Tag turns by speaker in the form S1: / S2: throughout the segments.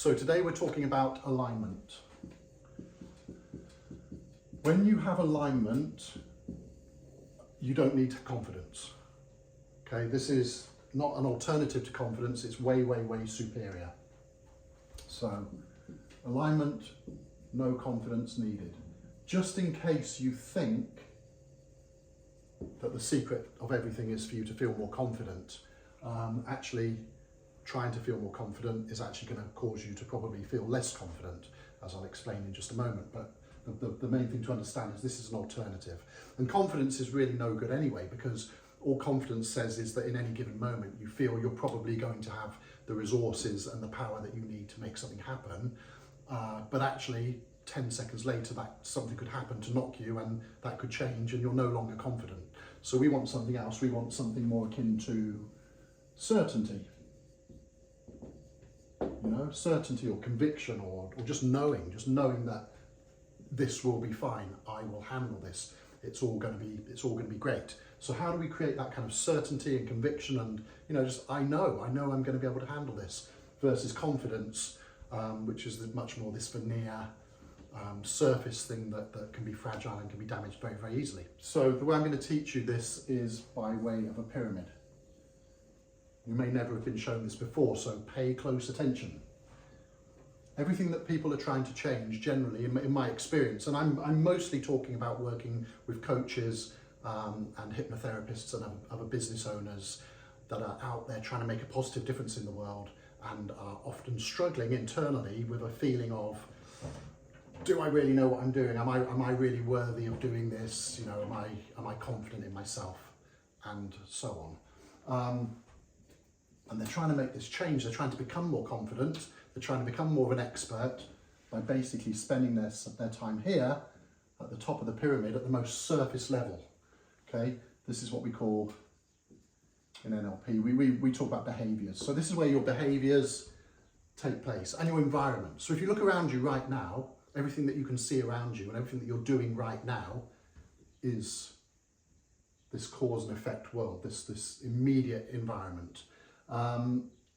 S1: So today we're talking about alignment. When you have alignment, you don't need confidence. Okay, this is not an alternative to confidence, it's way, way, way superior. So, alignment, no confidence needed. Just in case you think that the secret of everything is for you to feel more confident, actually trying to feel more confident is actually going to cause you to probably feel less confident, as I'll explain in just a moment. But the main thing to understand is this is an alternative. And confidence is really no good anyway, because all confidence says is that in any given moment you feel you're probably going to have the resources and the power that you need to make something happen. But actually 10 seconds later that something could happen to knock you, and that could change and you're no longer confident. So we want something else. We want something more akin to certainty. You know, certainty or conviction, or just knowing that this will be fine. I will handle this. It's all going to be great. So how do we create that kind of certainty and conviction, and just I know I'm going to be able to handle this, versus confidence, which is much more this veneer, surface thing that can be fragile and can be damaged very, very easily. So the way I'm going to teach you this is by way of a pyramid. You may never have been shown this before, so pay close attention. Everything that people are trying to change, generally, in my experience, and I'm mostly talking about working with coaches and hypnotherapists and other business owners that are out there trying to make a positive difference in the world, and are often struggling internally with a feeling of, do I really know what I'm doing? Am I really worthy of doing this? Am I confident in myself? And so on. And they're trying to make this change. They're trying to become more confident. They're trying to become more of an expert by basically spending their time here at the top of the pyramid at the most surface level. Okay, this is what we call in NLP. We talk about behaviors. So this is where your behaviors take place, and your environment. So if you look around you right now, everything that you can see around you and everything that you're doing right now is this cause and effect world, this immediate environment.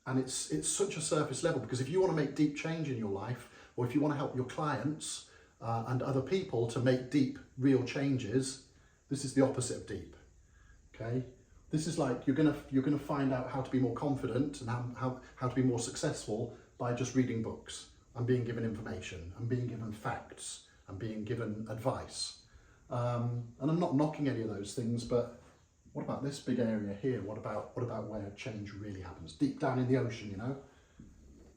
S1: And it's such a surface level, because if you want to make deep change in your life, or if you want to help your clients and other people to make deep, real changes, this is the opposite of deep. Okay, this is like you're gonna find out how to be more confident and how to be more successful by just reading books and being given information and being given facts and being given advice. And I'm not knocking any of those things, but what about this big area here? What about where change really happens? Deep down in the ocean,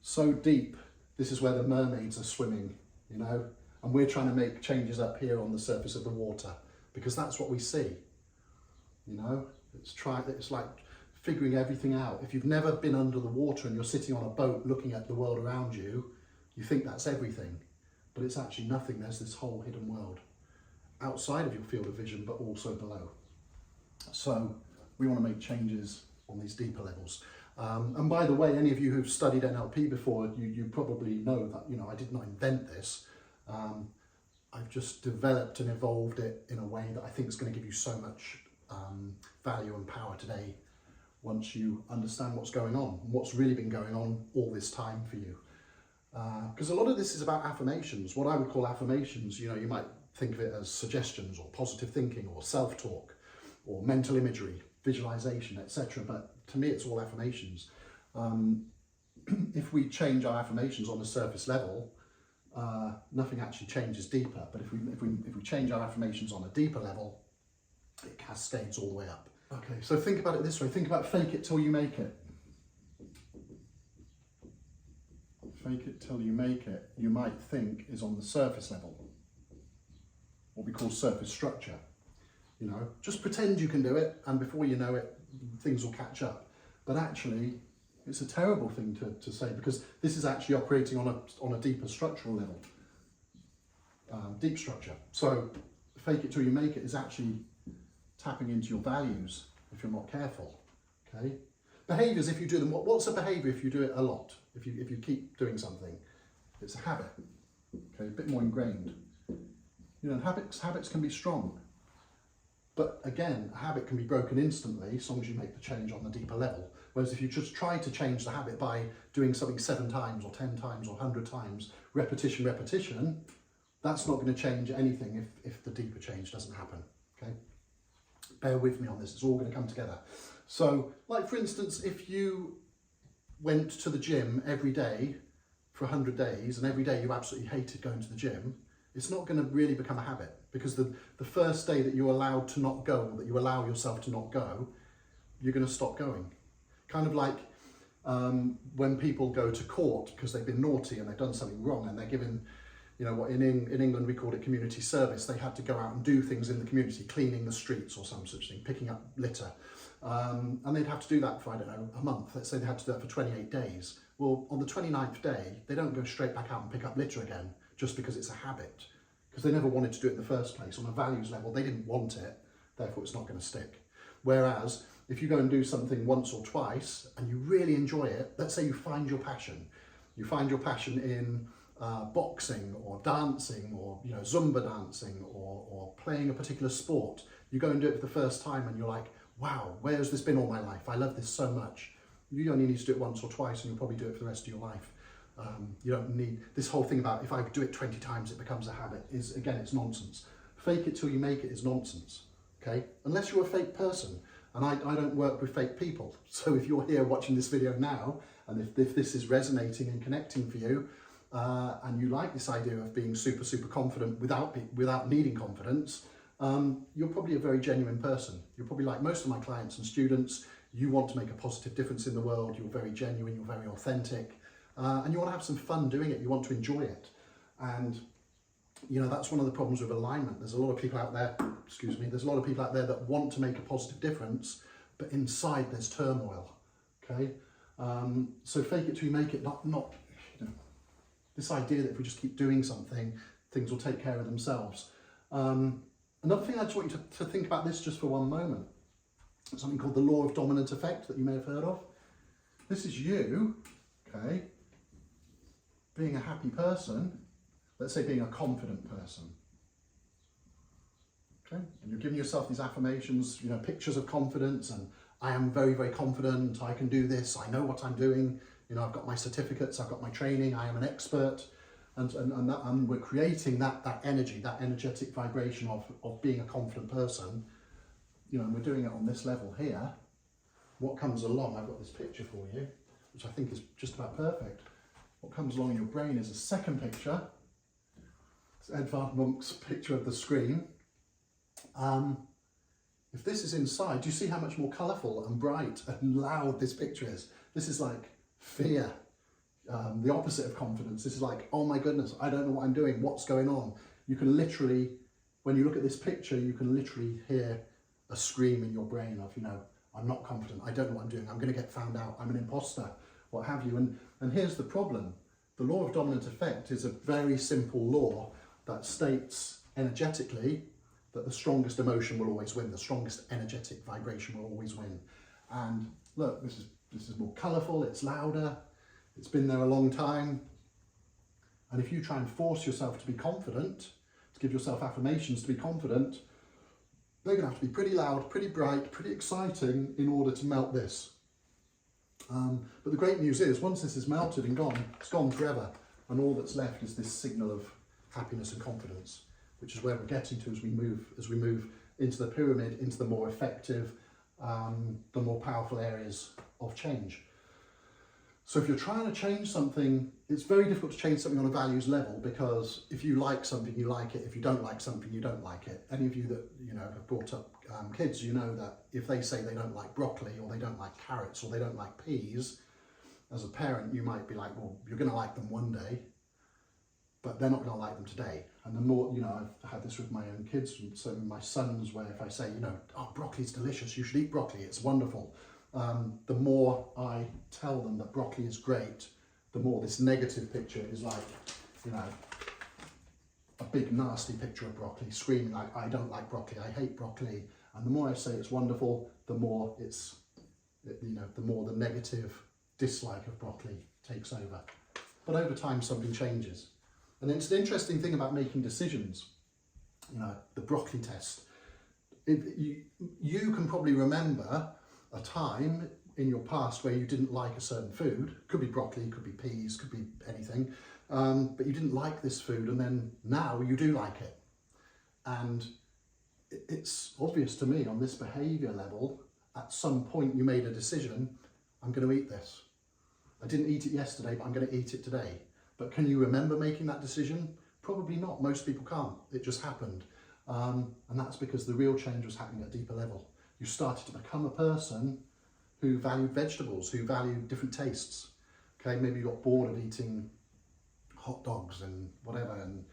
S1: So deep, this is where the mermaids are swimming, and we're trying to make changes up here on the surface of the water, because that's what we see, It's like figuring everything out. If you've never been under the water and you're sitting on a boat looking at the world around you, you think that's everything, but it's actually nothing. There's this whole hidden world outside of your field of vision, but also below. So we want to make changes on these deeper levels. And by the way, any of you who've studied NLP before, you probably know that, I did not invent this. I've just developed and evolved it in a way that I think is going to give you so much value and power today, once you understand what's going on, and what's really been going on all this time for you. Because a lot of this is about affirmations, what I would call affirmations. You might think of it as suggestions, or positive thinking, or self-talk, or mental imagery, visualization, etc. But to me, it's all affirmations. If we change our affirmations on the surface level, nothing actually changes deeper. But if we change our affirmations on a deeper level, it cascades all the way up. Okay, so think about it this way. Think about fake it till you make it. Fake it till you make it, you might think is on the surface level, what we call surface structure. Just pretend you can do it, and before you know it, things will catch up. But actually, it's a terrible thing to say, because this is actually operating on a deeper structural level, deep structure. So fake it till you make it is actually tapping into your values if you're not careful. Okay, behaviors, if you do them, what's a behavior if you do it a lot? If you keep doing something, it's a habit. Okay, a bit more ingrained. Habits can be strong. But again, a habit can be broken instantly as long as you make the change on the deeper level. Whereas if you just try to change the habit by doing something 7 times or 10 times or 100 times, repetition, that's not going to change anything if the deeper change doesn't happen, okay? Bear with me on this, it's all going to come together. So, like for instance, if you went to the gym every day for 100 days and every day you absolutely hated going to the gym, it's not going to really become a habit, because the first day that you're allowed to not go, or that you allow yourself to not go, you're going to stop going. Kind of like when people go to court because they've been naughty and they've done something wrong and they're given, you know, what in England we called it community service. They had to go out and do things in the community, cleaning the streets or some such thing, picking up litter. And they'd have to do that for, I don't know, a month. Let's say they had to do that for 28 days. Well, on the 29th day, they don't go straight back out and pick up litter again just because it's a habit, because they never wanted to do it in the first place. On a values level, they didn't want it, therefore it's not going to stick. Whereas if you go and do something once or twice and you really enjoy it, let's say you find your passion in boxing or dancing or, you know, Zumba dancing or playing a particular sport. You go and do it for the first time and you're like, wow, where has this been all my life? I love this so much. You only need to do it once or twice and you'll probably do it for the rest of your life. You don't need this whole thing about if I do it 20 times it becomes a habit. Is again, it's nonsense. Fake it till you make it is nonsense, okay? Unless you're a fake person, and I don't work with fake people. So if you're here watching this video now, and if this is resonating and connecting for you, and you like this idea of being super confident without needing confidence, you're probably a very genuine person. You're probably like most of my clients and students. You want to make a positive difference in the world. You're very genuine, you're very authentic, and you want to have some fun doing it. You want to enjoy it. And you know, that's one of the problems with alignment. There's a lot of people out there, there's a lot of people out there that want to make a positive difference, but inside there's turmoil, okay? So fake it till you make it, not you know, this idea that if we just keep doing something, things will take care of themselves. Another thing I just want you to think about this just for one moment. Something called the law of dominant effect that you may have heard of. This is you, okay, being a happy person, let's say being a confident person, okay? And you're giving yourself these affirmations, you know, pictures of confidence, and I am very confident, I can do this, I know what I'm doing, you know, I've got my certificates, I've got my training, I am an expert, and we're creating that energy, that energetic vibration of being a confident person, you know, and we're doing it on this level here. What comes along, I've got this picture for you, which I think is just about perfect. What comes along in your brain is a second picture. It's Edvard Munch's picture of the screen. If this is inside, do you see how much more colourful and bright and loud this picture is? This is like fear, the opposite of confidence. This is like, oh my goodness, I don't know what I'm doing, what's going on? You can literally, when you look at this picture, you can literally hear a scream in your brain of, you know, I'm not confident, I don't know what I'm doing, I'm going to get found out, I'm an imposter, what have you. And here's the problem. The law of dominant effect is a very simple law that states energetically that the strongest emotion will always win, the strongest energetic vibration will always win. And look, this is more colourful, it's louder, it's been there a long time. And if you try and force yourself to be confident, to give yourself affirmations to be confident, they're going to have to be pretty loud, pretty bright, pretty exciting in order to melt this. But the great news is, once this is melted and gone, it's gone forever. And all that's left is this signal of happiness and confidence, which is where we're getting to as we move into the pyramid, into the more effective, the more powerful areas of change. So if you're trying to change something, it's very difficult to change something on a values level, because if you like something, you like it. If you don't like something, you don't like it. Any of you that, you know, have brought up kids, you know that if they say they don't like broccoli, or they don't like carrots, or they don't like peas, as a parent, you might be like, well, you're going to like them one day, but they're not going to like them today. And the more, you know, I've had this with my own kids, so my sons, where if I say, you know, oh, broccoli's delicious, you should eat broccoli, it's wonderful. The more I tell them that broccoli is great, the more this negative picture is like, you know, a big nasty picture of broccoli, screaming like, I don't like broccoli, I hate broccoli. And the more I say it's wonderful, the more it's, you know, the more the negative dislike of broccoli takes over. But over time, something changes. And it's the interesting thing about making decisions, you know, the broccoli test. You can probably remember a time in your past where you didn't like a certain food. Could be broccoli, could be peas, could be anything. But you didn't like this food, and then now you do like it. And it's obvious to me on this behaviour level, at some point you made a decision, I'm going to eat this. I didn't eat it yesterday, but I'm going to eat it today. But can you remember making that decision? Probably not. Most people can't. It just happened. And that's because the real change was happening at a deeper level. You started to become a person who valued vegetables, who valued different tastes. Okay, maybe you got bored of eating hot dogs and whatever, and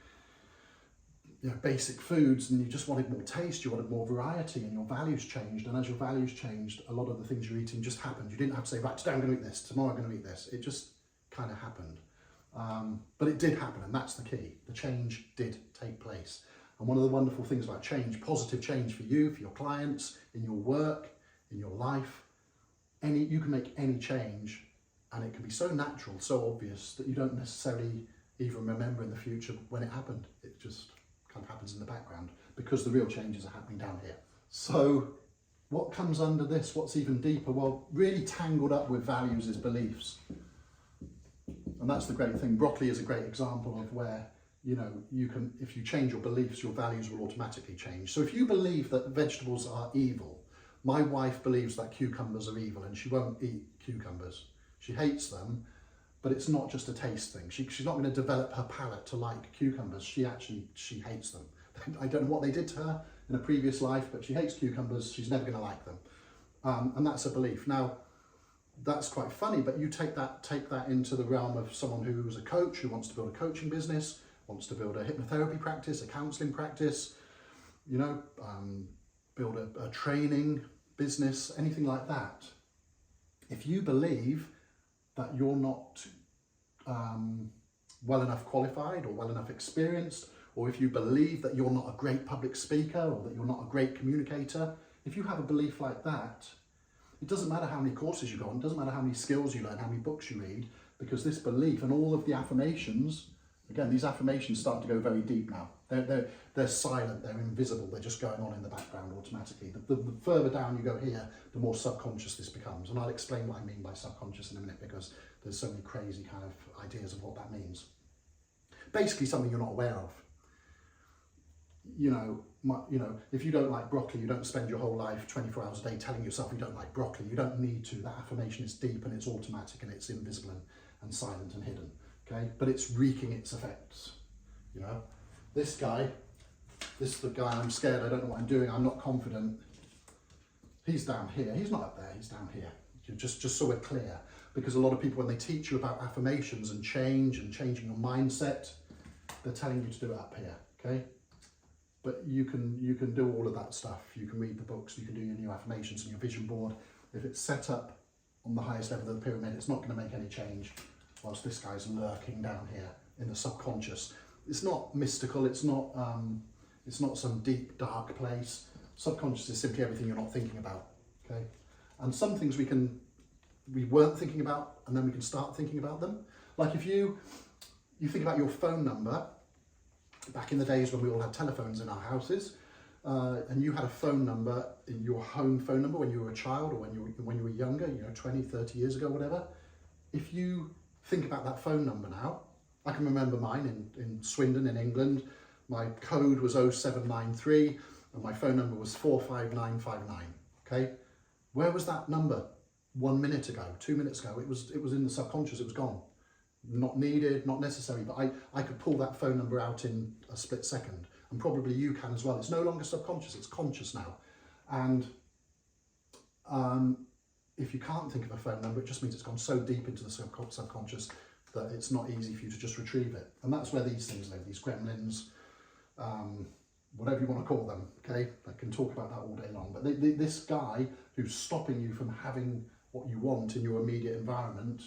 S1: basic foods, and you just wanted more taste, you wanted more variety, and your values changed. And as your values changed, a lot of the things you're eating just happened. You didn't have to say, right, today I'm going to eat this, tomorrow I'm going to eat this. It just kind of happened. But it did happen, and that's the key. The change did take place. And one of the wonderful things about change, positive change for you, for your clients, in your work, in your life, you can make any change, and it can be so natural, so obvious that you don't necessarily even remember in the future when it happened. It just kind of happens in the background because the real changes are happening down here. So what comes under this? What's even deeper? Well, really tangled up with values is beliefs. And that's the great thing. Broccoli is a great example of where, you can, if you change your beliefs, your values will automatically change. So if you believe that vegetables are evil, my wife believes that cucumbers are evil and she won't eat cucumbers. She hates them, but it's not just a taste thing. She's not going to develop her palate to like cucumbers. She hates them. I don't know what they did to her in a previous life, but she hates cucumbers. She's never going to like them. And that's a belief. Now, that's quite funny, but you take that into the realm of someone who's a coach, who wants to build a coaching business, wants to build a hypnotherapy practice, a counselling practice, build a training business, anything like that. If you believe that you're not well enough qualified or well enough experienced, or if you believe that you're not a great public speaker or that you're not a great communicator, if you have a belief like that, it doesn't matter how many courses you go on, it doesn't matter how many skills you learn, how many books you read, because this belief and all of the affirmations, again, these affirmations start to go very deep now. They're silent, they're invisible, they're just going on in the background automatically. The further down you go here, the more subconscious this becomes. And I'll explain what I mean by subconscious in a minute, because there's so many crazy kind of ideas of what that means. Basically something you're not aware of. If you don't like broccoli, you don't spend your whole life 24 hours a day telling yourself you don't like broccoli. You don't need to. That affirmation is deep and it's automatic and it's invisible and silent and hidden. Okay, but it's wreaking its effects. This is the guy, I'm scared, I don't know what I'm doing, I'm not confident. He's down here. He's not up there, he's down here. Just so we're clear, because a lot of people, when they teach you about affirmations and change and changing your mindset, they're telling you to do it up here. Okay, but you can do all of that stuff. You can read the books, you can do your new affirmations and your vision board. If it's set up on the highest level of the pyramid, it's not going to make any change, whilst this guy's lurking down here in the subconscious. It's not mystical, it's not some deep, dark place. Subconscious is simply everything you're not thinking about, okay? And some things we weren't thinking about, and then we can start thinking about them. Like if you think about your phone number, back in the days when we all had telephones in our houses, and you had a phone number, your home phone number when you were a child or when you were younger, 20, 30 years ago, whatever. If you think about that phone number now, I can remember mine in Swindon in England. My code was 0793 and my phone number was 45959, okay? Where was that number 1 minute ago, 2 minutes ago? It was in the subconscious, it was gone. Not needed, not necessary, but I could pull that phone number out in a split second, and probably you can as well. It's no longer subconscious, it's conscious now. And if you can't think of a phone number, it just means it's gone so deep into the subconscious that it's not easy for you to just retrieve it. And that's where these things live, these gremlins, whatever you want to call them, okay? I can talk about that all day long. But this guy who's stopping you from having what you want in your immediate environment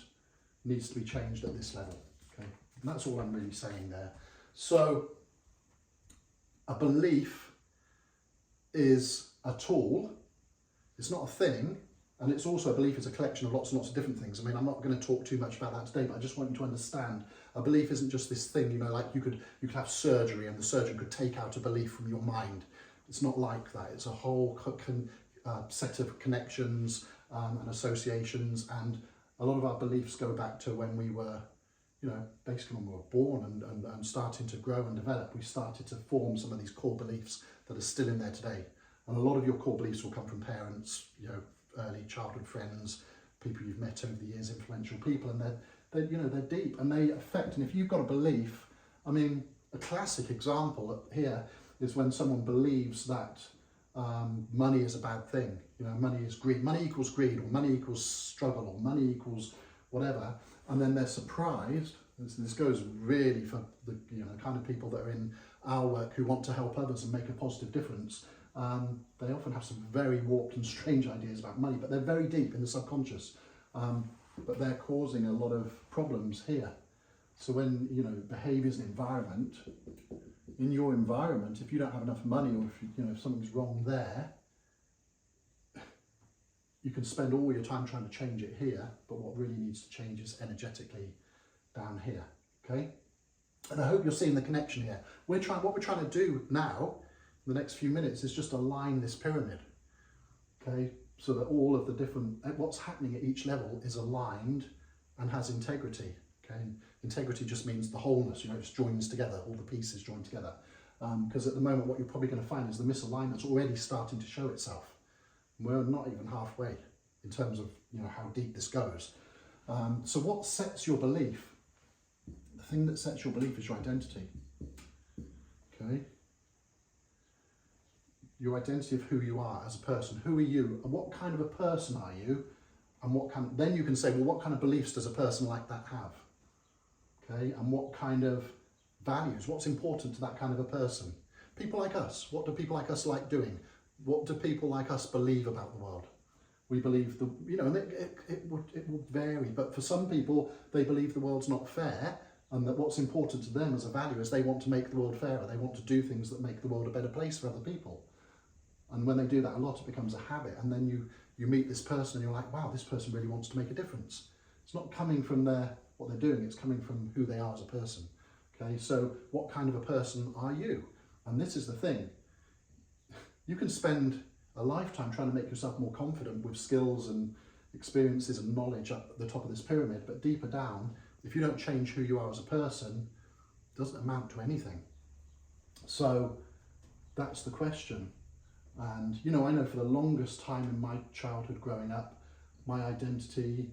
S1: needs to be changed at this level, okay? And that's all I'm really saying there. So a belief is a tool, it's not a thing, and it's also a belief is a collection of lots and lots of different things. I mean, I'm not going to talk too much about that today, but I just want you to understand a belief isn't just this thing, like you could have surgery and the surgeon could take out a belief from your mind, It's not like that. It's a whole set of connections and associations, and a lot of our beliefs go back to when we were, basically when we were born and starting to grow and develop. We started to form some of these core beliefs that are still in there today. And a lot of your core beliefs will come from parents, early childhood friends, people you've met over the years, influential people, and they're deep and they affect. And if you've got a belief, I mean, a classic example here is when someone believes that money is a bad thing. Money is greed. Money equals greed, or money equals struggle, or money equals whatever. And then they're surprised. This goes really for the kind of people that are in our work who want to help others and make a positive difference. They often have some very warped and strange ideas about money, but they're very deep in the subconscious. But they're causing a lot of problems here. So when behaviours and environment, in your environment, if you don't have enough money, or if something's wrong there, you can spend all your time trying to change it here, but what really needs to change is energetically down here. Okay, and I hope you're seeing the connection here. What we're trying to do now, in the next few minutes, is just align this pyramid. Okay, so that all of the different what's happening at each level is aligned and has integrity. Okay, and integrity just means the wholeness. It just joins together, all the pieces join together. Because at the moment, what you're probably going to find is the misalignment's already starting to show itself. We're not even halfway in terms of how deep this goes. So what sets your belief? The thing that sets your belief is your identity. Okay. Your identity of who you are as a person. Who are you? And what kind of a person are you? And then you can say, well, what kind of beliefs does a person like that have? Okay, and what kind of values? What's important to that kind of a person? People like us. What do people like us like doing? What do people like us believe about the world? We believe and it will vary, but for some people, they believe the world's not fair, and that what's important to them as a value is they want to make the world fairer. They want to do things that make the world a better place for other people. And when they do that a lot, it becomes a habit. And then you meet this person and you're like, wow, this person really wants to make a difference. It's not coming from what they're doing, it's coming from who they are as a person. Okay, so what kind of a person are you? And this is the thing. You can spend a lifetime trying to make yourself more confident with skills and experiences and knowledge up at the top of this pyramid, but deeper down, if you don't change who you are as a person, it doesn't amount to anything. So that's the question. And I know for the longest time in my childhood growing up, my identity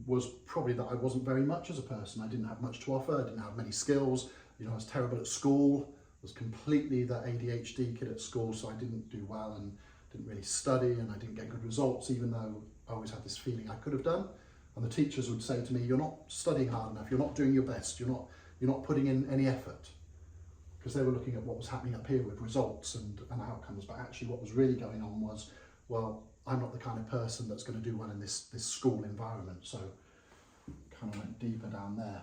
S1: was probably that I wasn't very much as a person. I didn't have much to offer, I didn't have many skills, I was terrible at school. Was completely the ADHD kid at school, so I didn't do well and didn't really study, and I didn't get good results, even though I always had this feeling I could have done. And the teachers would say to me, you're not studying hard enough, you're not doing your best, you're not putting in any effort. Because they were looking at what was happening up here with results and outcomes, but actually what was really going on was, well, I'm not the kind of person that's going to do well in this school environment, so kind of went deeper down there.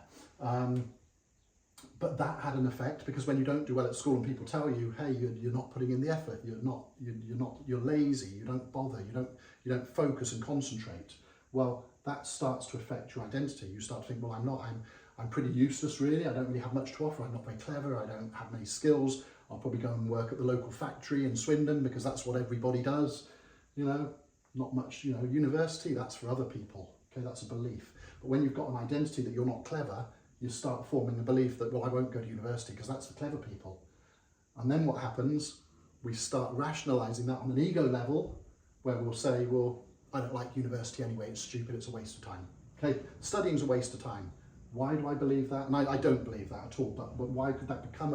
S1: But that had an effect, because when you don't do well at school and people tell you, hey, you're not putting in the effort, you're lazy, you don't bother, you don't focus and concentrate. Well, that starts to affect your identity. You start to think, well, I'm pretty useless really. I don't really have much to offer. I'm not very clever. I don't have many skills. I'll probably go and work at the local factory in Swindon because that's what everybody does. Not much. University, that's for other people. Okay, that's a belief. But when you've got an identity that you're not clever, you start forming a belief that, well, I won't go to university because that's for clever people. And then what happens? We start rationalising that on an ego level, where we'll say, well, I don't like university anyway, it's stupid, it's a waste of time. Okay, studying's a waste of time. Why do I believe that? And I don't believe that at all, but why could that become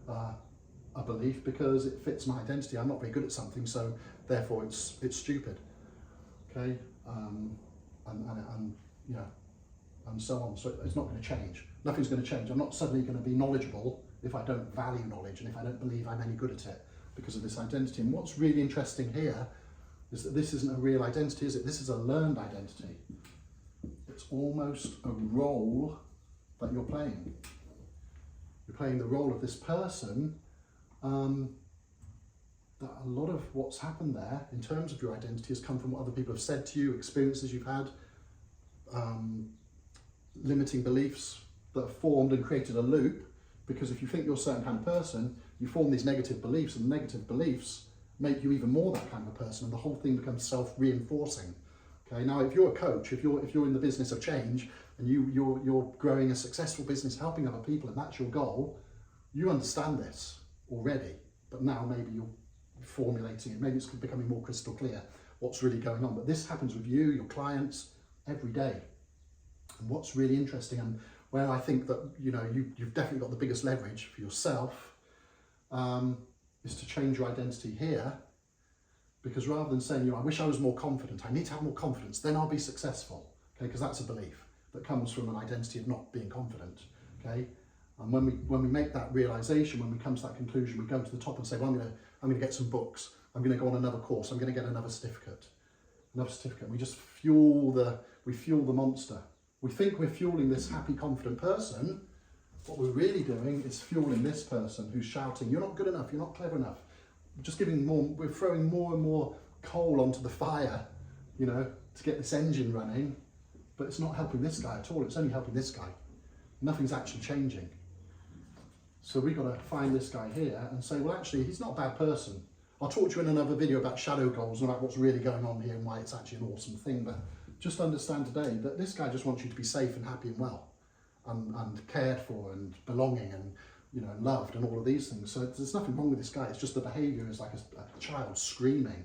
S1: a belief? Because it fits my identity. I'm not very good at something, so therefore it's stupid. Okay, and so on. So it's not going to change. Nothing's going to change. I'm not suddenly going to be knowledgeable if I don't value knowledge and if I don't believe I'm any good at it because of this identity. And what's really interesting here is that this isn't a real identity, is it? This is a learned identity. It's almost a role that you're playing. You're playing the role of this person. That a lot of what's happened there in terms of your identity has come from what other people have said to you, experiences you've had, limiting beliefs that have formed and created a loop Because if you think you're a certain kind of person, you form these negative beliefs, and the negative beliefs make you even more that kind of a person, and the whole thing becomes self-reinforcing. Okay, now if you're a coach, if you're in the business of change, and you're growing a successful business, helping other people, and that's your goal, you understand this already, but now maybe you're formulating it, maybe it's becoming more crystal clear what's really going on. But this happens with you, your clients, every day. And what's really interesting, and where I think that you've definitely got the biggest leverage for yourself, is to change your identity here. Because rather than saying, I wish I was more confident, I need to have more confidence, then I'll be successful. Okay, because that's a belief that comes from an identity of not being confident. Okay, and when we make that realization, when we come to that conclusion, we go to the top and say, well, I'm going to get some books, I'm going to go on another course, I'm going to get another certificate. We just fuel the monster. We think we're fueling this happy, confident person. What we're really doing is fueling this person who's shouting, you're not good enough, you're not clever enough. We're throwing more and more coal onto the fire, to get this engine running, but it's not helping this guy at all, it's only helping this guy. Nothing's actually changing. So we've got to find this guy here and say, well, actually, he's not a bad person. I'll talk to you in another video about shadow goals and about what's really going on here and why it's actually an awesome thing, but just understand today that this guy just wants you to be safe and happy and well, and cared for and belonging and loved and all of these things. So there's nothing wrong with this guy. It's just the behaviour is like a child screaming,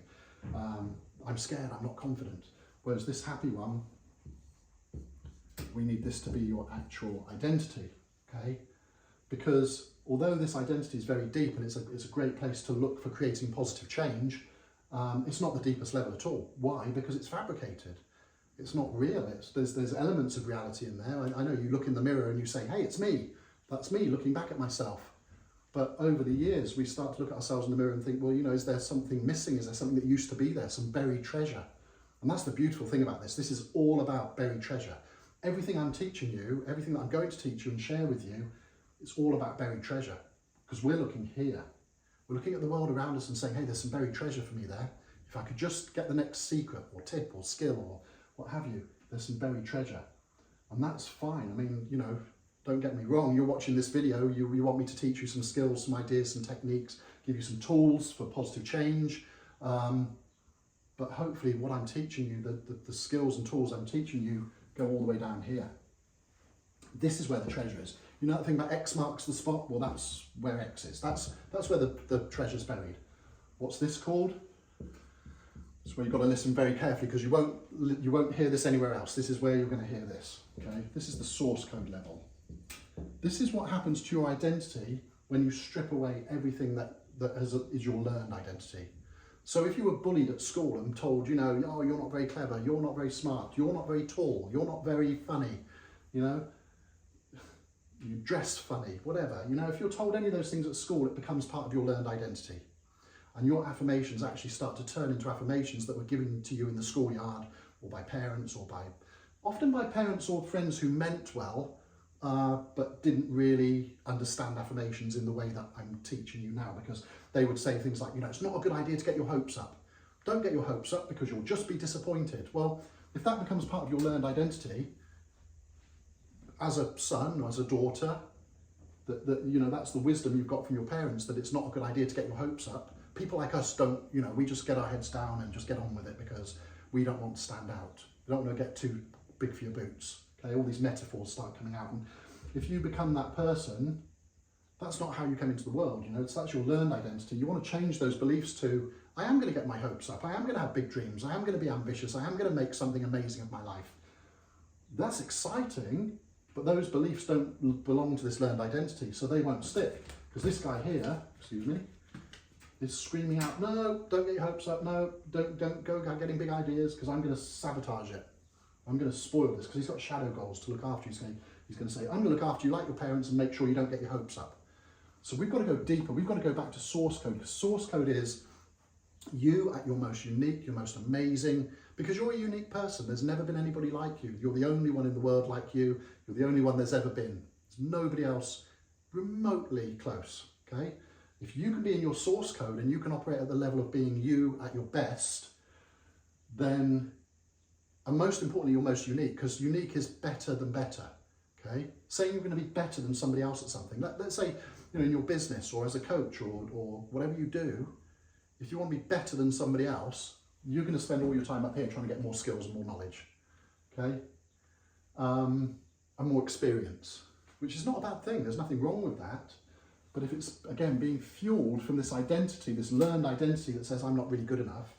S1: I'm scared, I'm not confident. Whereas this happy one, we need this to be your actual identity, okay? Because although this identity is very deep and it's a great place to look for creating positive change, it's not the deepest level at all. Why? Because it's fabricated. It's not real. There's elements of reality in there. I know you look in the mirror and you say, hey, it's me. That's me looking back at myself. But over the years, we start to look at ourselves in the mirror and think, well, is there something missing? Is there something that used to be there, some buried treasure? And that's the beautiful thing about this. This is all about buried treasure. Everything I'm teaching you, everything that I'm going to teach you and share with you, it's all about buried treasure. Because we're looking here. We're looking at the world around us and saying, hey, there's some buried treasure for me there. If I could just get the next secret or tip or skill or what have you, there's some buried treasure. And that's fine. I mean, don't get me wrong, you're watching this video, you want me to teach you some skills, some ideas, some techniques, give you some tools for positive change. But hopefully what I'm teaching you, the skills and tools I'm teaching you go all the way down here. This is where the treasure is. You know that thing about X marks the spot? Well, that's where X is. That's where the treasure's buried. What's this called? It's where you've got to listen very carefully because you won't hear this anywhere else. This is where you're going to hear this. Okay? This is the source code level. This is what happens to your identity when you strip away everything that is your learned identity. So if you were bullied at school and told, oh, you're not very clever, you're not very smart, you're not very tall, you're not very funny, you dress funny, whatever. If you're told any of those things at school, it becomes part of your learned identity. And your affirmations actually start to turn into affirmations that were given to you in the schoolyard or by parents or often by parents or friends who meant well, but didn't really understand affirmations in the way that I'm teaching you now, because they would say things like, it's not a good idea to get your hopes up. Don't get your hopes up because you'll just be disappointed. Well, if that becomes part of your learned identity, as a son or as a daughter, that's the wisdom you've got from your parents, that it's not a good idea to get your hopes up. People like us don't, we just get our heads down and just get on with it because we don't want to stand out. We don't want to get too big for your boots. Okay, all these metaphors start coming out. And if you become that person, that's not how you come into the world. That's your learned identity. You want to change those beliefs to, I am going to get my hopes up. I am going to have big dreams. I am going to be ambitious. I am going to make something amazing of my life. That's exciting, but those beliefs don't belong to this learned identity, so they won't stick. Because this guy here, is screaming out, no, don't get your hopes up, no, don't go getting big ideas because I'm going to sabotage it. I'm going to spoil this, because he's got shadow goals to look after you. He's going to say, I'm going to look after you like your parents and make sure you don't get your hopes up. So we've got to go deeper. We've got to go back to source code, because source code is you at your most unique, your most amazing, because you're a unique person. There's never been anybody like you. You're the only one in the world like you. You're the only one there's ever been. There's nobody else remotely close, okay? If you can be in your source code and you can operate at the level of being you at your best, then, and most importantly, you're most unique, because unique is better than better, okay? saying you're going to be better than somebody else at something. Let's say, you know, in your business or as a coach or whatever you do, if you want to be better than somebody else, you're going to spend all your time up here trying to get more skills and more knowledge, okay? And more experience, which is not a bad thing. There's nothing wrong with that. But if it's, again, being fueled from this identity, this learned identity that says I'm not really good enough,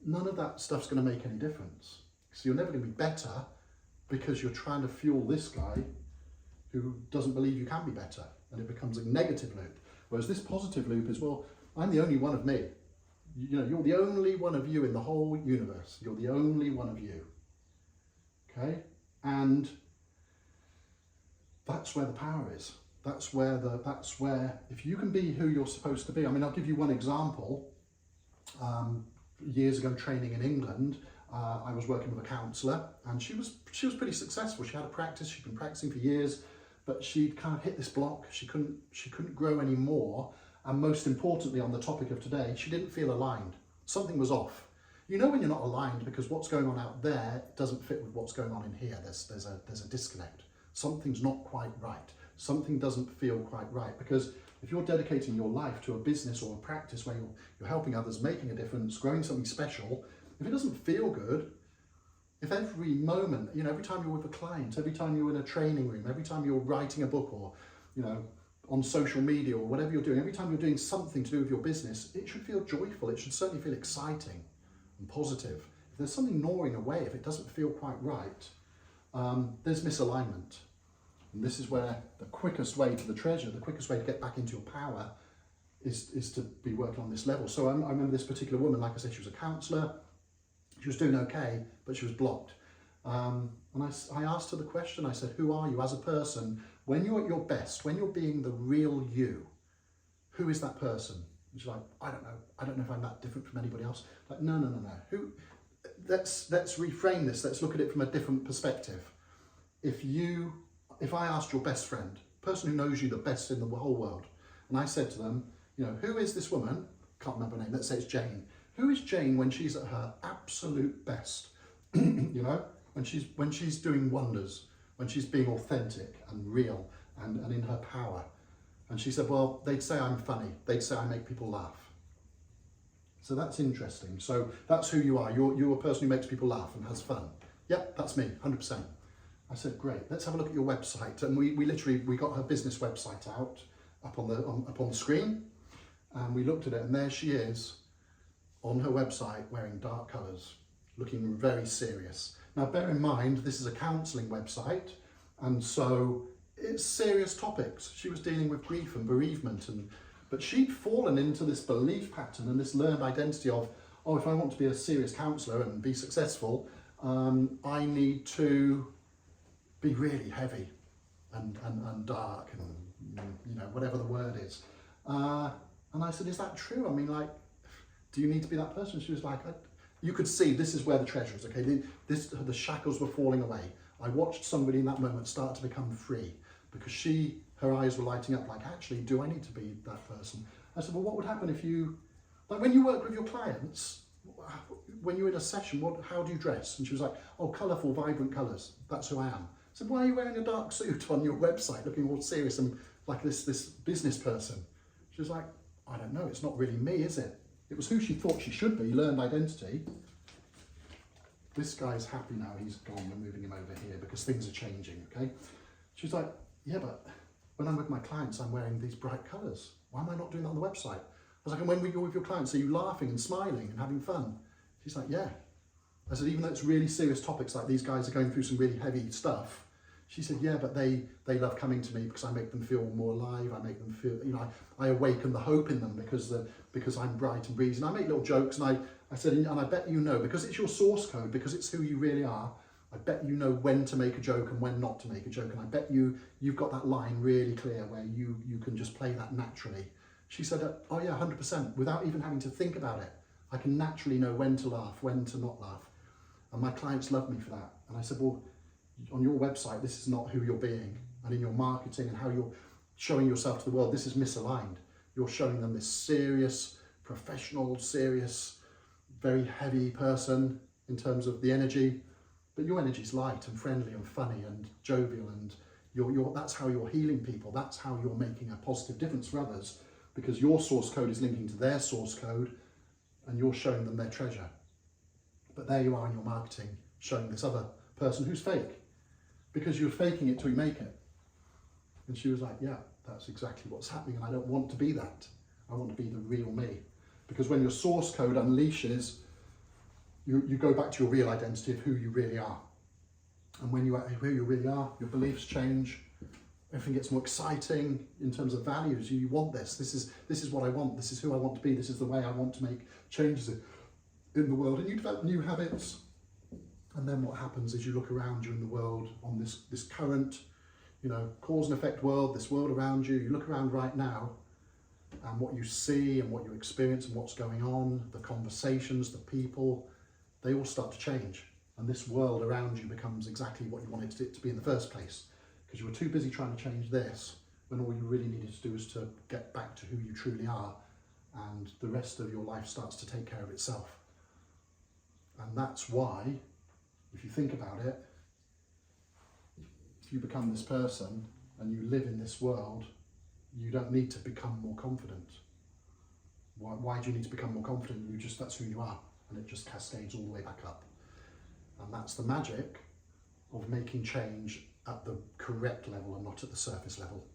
S1: none of that stuff's going to make any difference. So you're never going to be better because you're trying to fuel this guy who doesn't believe you can be better, and it becomes a negative loop. Whereas this positive loop is, well, I'm the only one of me. You know, you're the only one of you in the whole universe. You're the only one of you. Okay? And that's where the power is. That's where, if you can be who you're supposed to be. I mean, I'll give you one example. Years ago, training in England, I was working with a counsellor, and she was pretty successful. She had a practice. She'd been practicing for years, but she'd kind of hit this block. She couldn't grow anymore. And most importantly, on the topic of today, she didn't feel aligned. Something was off. You know when you're not aligned because what's going on out there doesn't fit with what's going on in here. There's a disconnect. Something's not quite right. Something doesn't feel quite right, because if you're dedicating your life to a business or a practice where you're helping others, making a difference, growing something special, if it doesn't feel good, if every moment, you know, every time you're with a client, every time you're in a training room, every time you're writing a book or, you know, on social media or whatever you're doing, every time you're doing something to do with your business, it should feel joyful. It should certainly feel exciting and positive. If there's something gnawing away, if it doesn't feel quite right, there's misalignment. And this is where the quickest way to the treasure, the quickest way to get back into your power is to be working on this level. So I remember this particular woman, like I said, she was a counsellor. She was doing okay, but she was blocked. And I asked her the question, I said, who are you as a person? When you're at your best, when you're being the real you, who is that person? And she's like, I don't know. I don't know if I'm that different from anybody else. Like, no. Who? Let's reframe this. Let's look at it from a different perspective. If I asked your best friend, person who knows you the best in the whole world, and I said to them, you know, who is this woman? Can't remember her name. Let's say it's Jane. Who is Jane when she's at her absolute best? You know, when she's doing wonders, when she's being authentic and real and in her power. And she said, well, they'd say I'm funny. They'd say I make people laugh. So that's interesting. So that's who you are. You're a person who makes people laugh and has fun. Yep, that's me, 100%. I said, great, let's have a look at your website. And we got her business website up on the screen, and we looked at it, and there she is on her website wearing dark colours, looking very serious. Now, bear in mind, this is a counselling website, and so it's serious topics. She was dealing with grief and bereavement, but she'd fallen into this belief pattern and this learned identity of, oh, if I want to be a serious counsellor and be successful, I need to be really heavy and dark and, you know, whatever the word is. And I said, is that true? I mean, like, do you need to be that person? She was like, you could see this is where the treasure is, okay? The shackles were falling away. I watched somebody in that moment start to become free because her eyes were lighting up like, actually, do I need to be that person? I said, well, what would happen if you, like when you work with your clients, when you're in a session, how do you dress? And she was like, oh, colourful, vibrant colours. That's who I am. I said, why are you wearing a dark suit on your website looking all serious and like this business person? She was like, I don't know, it's not really me, is it? It was who she thought she should be, learned identity. This guy's happy now, he's gone, we're moving him over here because things are changing, okay? She's like, yeah, but when I'm with my clients, I'm wearing these bright colours. Why am I not doing that on the website? I was like, and when you're with your clients, are you laughing and smiling and having fun? She's like, yeah. I said, even though it's really serious topics, like these guys are going through some really heavy stuff, she said, yeah, but they love coming to me because I make them feel more alive. I make them feel, you know, I awaken the hope in them because I'm bright and breezy. And I make little jokes, and I said, and I bet you know, because it's your source code, because it's who you really are, I bet you know when to make a joke and when not to make a joke. And I bet you've got that line really clear where you can just play that naturally. She said, oh yeah, 100%, without even having to think about it. I can naturally know when to laugh, when to not laugh. And my clients love me for that. And I said, well, on your website, this is not who you're being. And in your marketing and how you're showing yourself to the world, this is misaligned. You're showing them this serious, professional, serious, very heavy person in terms of the energy. But your energy is light and friendly and funny and jovial, and That's how you're healing people. That's how you're making a positive difference for others, because your source code is linking to their source code and you're showing them their treasure. But there you are in your marketing, showing this other person who's fake, because you're faking it till you make it. And she was like, yeah, that's exactly what's happening, and I don't want to be that. I want to be the real me. Because when your source code unleashes, you go back to your real identity of who you really are. And when you are who you really are, your beliefs change, everything gets more exciting in terms of values. You want this. This is what I want. This is who I want to be. This is the way I want to make changes in the world. And you develop new habits. And then what happens is you look around you in the world on this current, cause and effect world, this world around you. You look around right now, and what you see and what you experience and what's going on, the conversations, the people, they all start to change. And this world around you becomes exactly what you wanted it to be in the first place, because you were too busy trying to change this when all you really needed to do is to get back to who you truly are, and the rest of your life starts to take care of itself. And that's why, if you think about it, if you become this person and you live in this world, you don't need to become more confident. Why do you need to become more confident? That's who you are, and it just cascades all the way back up. And that's the magic of making change at the correct level and not at the surface level.